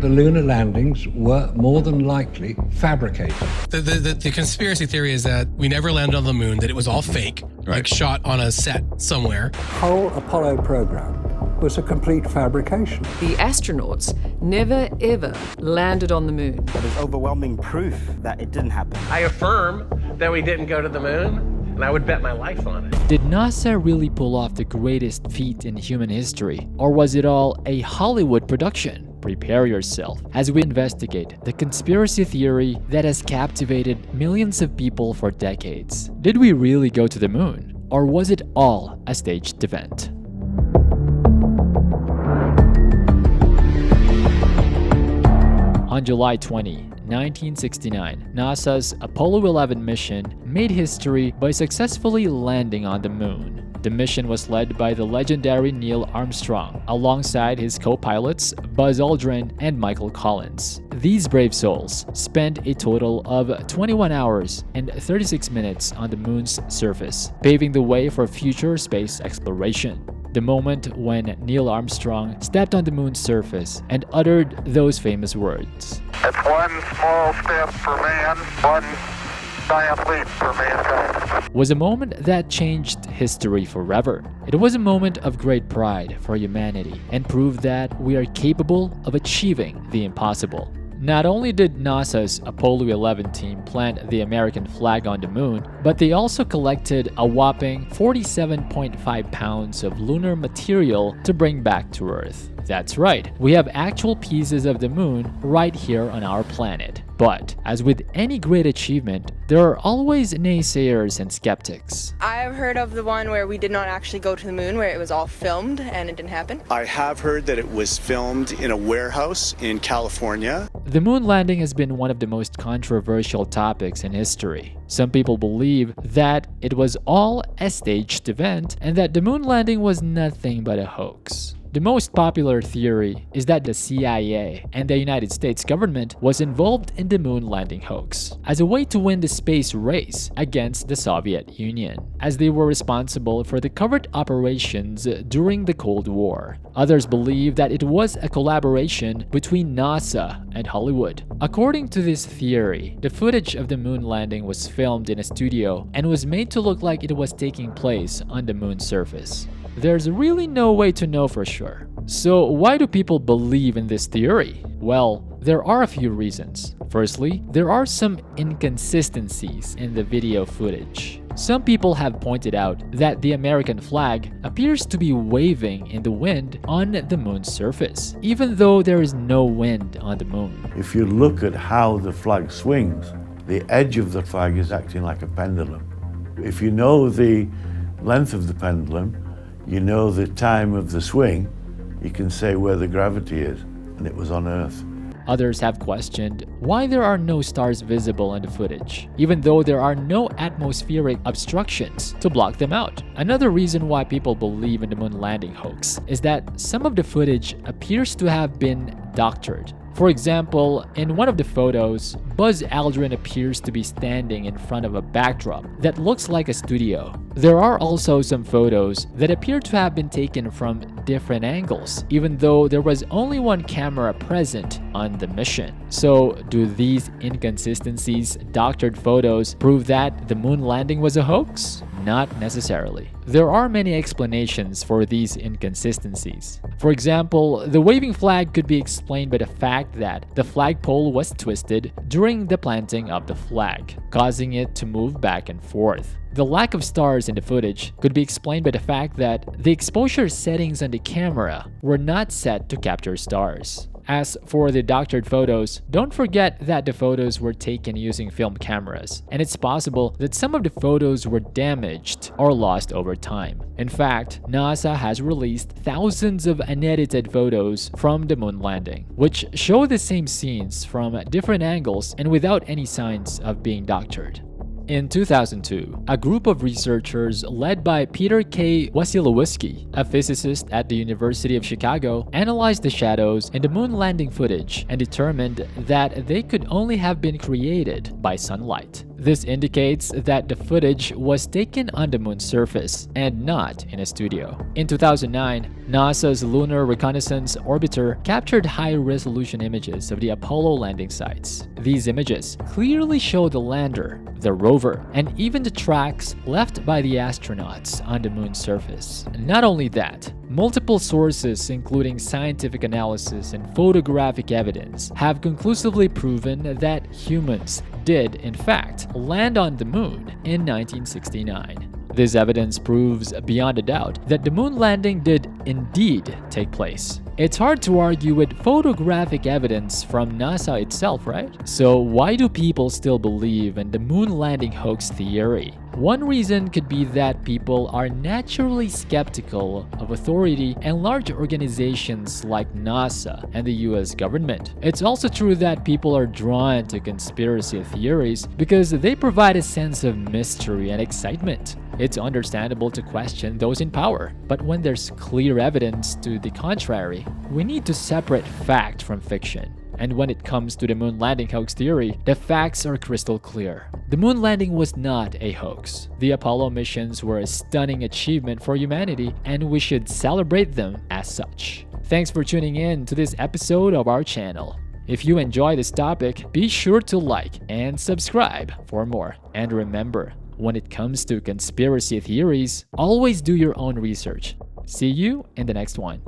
the lunar landings were more than likely fabricated. The conspiracy theory is that we never landed on the moon, that it was all fake, like shot on a set somewhere. The whole Apollo program was a complete fabrication. The astronauts never ever landed on the moon. There's overwhelming proof that it didn't happen. I affirm that we didn't go to the moon, and I would bet my life on it. Did NASA really pull off the greatest feat in human history? Or was it all a Hollywood production? Prepare yourself as we investigate the conspiracy theory that has captivated millions of people for decades. Did we really go to the moon? Or was it all a staged event? On July 20, 1969, NASA's Apollo 11 mission made history by successfully landing on the moon. The mission was led by the legendary Neil Armstrong, alongside his co-pilots Buzz Aldrin and Michael Collins. These brave souls spent a total of 21 hours and 36 minutes on the moon's surface, paving the way for future space exploration. The moment when Neil Armstrong stepped on the moon's surface and uttered those famous words. It's one small step for man, one giant leap for mankind. Was a moment that changed history forever. It was a moment of great pride for humanity and proved that we are capable of achieving the impossible. Not only did NASA's Apollo 11 team plant the American flag on the moon, but they also collected a whopping 47.5 pounds of lunar material to bring back to Earth. That's right, we have actual pieces of the moon right here on our planet. But, as with any great achievement, there are always naysayers and skeptics. I've heard of the one where we did not actually go to the moon, where it was all filmed and it didn't happen. I have heard that it was filmed in a warehouse in California. The moon landing has been one of the most controversial topics in history. Some people believe that it was all a staged event and that the moon landing was nothing but a hoax. The most popular theory is that the CIA and the United States government was involved in the moon landing hoax as a way to win the space race against the Soviet Union, as they were responsible for the covert operations during the Cold War. Others believe that it was a collaboration between NASA and Hollywood. According to this theory, the footage of the moon landing was filmed in a studio and was made to look like it was taking place on the moon's surface. There's really no way to know for sure. So why do people believe in this theory? Well, there are a few reasons. Firstly, there are some inconsistencies in the video footage. Some people have pointed out that the American flag appears to be waving in the wind on the moon's surface, even though there is no wind on the moon. If you look at how the flag swings, the edge of the flag is acting like a pendulum. If you know the length of the pendulum, you know the time of the swing, you can say where the gravity is, and it was on Earth. Others have questioned why there are no stars visible in the footage, even though there are no atmospheric obstructions to block them out. Another reason why people believe in the moon landing hoax is that some of the footage appears to have been doctored. For example, in one of the photos, Buzz Aldrin appears to be standing in front of a backdrop that looks like a studio. There are also some photos that appear to have been taken from different angles, even though there was only one camera present on the mission. So, do these inconsistencies, doctored photos, prove that the moon landing was a hoax? Not necessarily. There are many explanations for these inconsistencies. For example, the waving flag could be explained by the fact that the flagpole was twisted during the planting of the flag, causing it to move back and forth. The lack of stars in the footage could be explained by the fact that the exposure settings on the camera were not set to capture stars. As for the doctored photos, don't forget that the photos were taken using film cameras, and it's possible that some of the photos were damaged or lost over time. In fact, NASA has released thousands of unedited photos from the moon landing, which show the same scenes from different angles and without any signs of being doctored. In 2002, a group of researchers led by Peter K. Wasilewski, a physicist at the University of Chicago, analyzed the shadows in the moon landing footage and determined that they could only have been created by sunlight. This indicates that the footage was taken on the moon's surface and not in a studio. In 2009, NASA's Lunar Reconnaissance Orbiter captured high-resolution images of the Apollo landing sites. These images clearly show the lander, the rover, and even the tracks left by the astronauts on the moon's surface. Not only that, multiple sources including scientific analysis and photographic evidence have conclusively proven that humans did, in fact, land on the moon in 1969. This evidence proves beyond a doubt that the moon landing did indeed take place. It's hard to argue with photographic evidence from NASA itself, right? So why do people still believe in the moon landing hoax theory? One reason could be that people are naturally skeptical of authority and large organizations like NASA and the US government. It's also true that people are drawn to conspiracy theories because they provide a sense of mystery and excitement. It's understandable to question those in power, but when there's clear evidence to the contrary, we need to separate fact from fiction. And when it comes to the moon landing hoax theory, the facts are crystal clear. The moon landing was not a hoax. The Apollo missions were a stunning achievement for humanity, and we should celebrate them as such. Thanks for tuning in to this episode of our channel. If you enjoy this topic, be sure to like and subscribe for more. And remember, when it comes to conspiracy theories, always do your own research. See you in the next one.